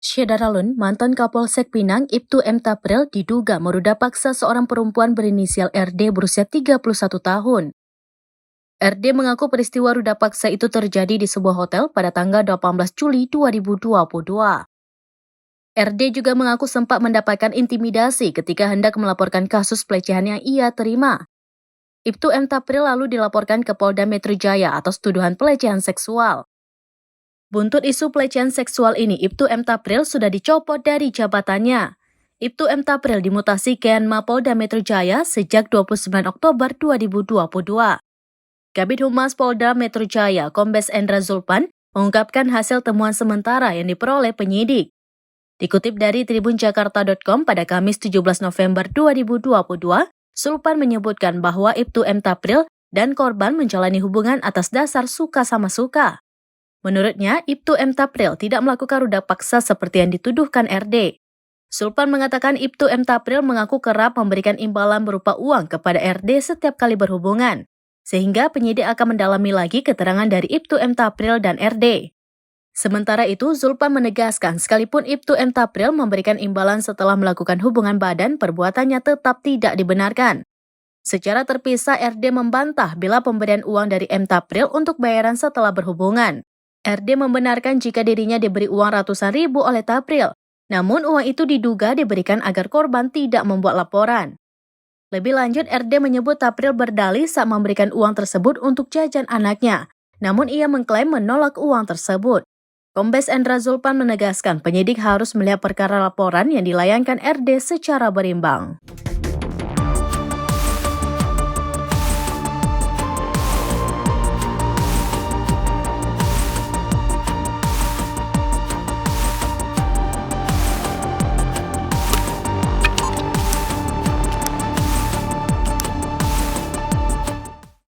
Syedaralun, mantan Kapolsek Pinang, Ibtu M. Tapril, diduga meruda paksa seorang perempuan berinisial RD berusia 31 tahun. RD mengaku peristiwa ruda paksa itu terjadi di sebuah hotel pada tanggal 18 Juli 2022. RD juga mengaku sempat mendapatkan intimidasi ketika hendak melaporkan kasus pelecehan yang ia terima. Ibtu M. Tapril lalu dilaporkan ke Polda Metro Jaya atas tuduhan pelecehan seksual. Buntut isu pelecehan seksual ini, Ibtu M. Tapril sudah dicopot dari jabatannya. Ibtu M. Tapril dimutasi ke Polda Metro Jaya sejak 29 Oktober 2022. Kabid Humas Polda Metro Jaya, Kombes Endra Zulpan, mengungkapkan hasil temuan sementara yang diperoleh penyidik. Dikutip dari tribunjakarta.com pada Kamis 17 November 2022, Zulpan menyebutkan bahwa Ibtu M. Tapril dan korban menjalani hubungan atas dasar suka sama suka. Menurutnya, Ibtu M. Tapril tidak melakukan ruda paksa seperti yang dituduhkan RD. Zulpan mengatakan Ibtu M. Tapril mengaku kerap memberikan imbalan berupa uang kepada RD setiap kali berhubungan, sehingga penyidik akan mendalami lagi keterangan dari Ibtu M. Tapril dan RD. Sementara itu, Zulpan menegaskan sekalipun Ibtu M. Tapril memberikan imbalan setelah melakukan hubungan badan, perbuatannya tetap tidak dibenarkan. Secara terpisah, RD membantah bila pemberian uang dari M. Tapril untuk bayaran setelah berhubungan. RD membenarkan jika dirinya diberi uang ratusan ribu oleh Tapril, namun uang itu diduga diberikan agar korban tidak membuat laporan. Lebih lanjut, RD menyebut Tapril berdalih saat memberikan uang tersebut untuk jajan anaknya, namun ia mengklaim menolak uang tersebut. Kombes Endra Zulpan menegaskan penyidik harus melihat perkara laporan yang dilayangkan RD secara berimbang.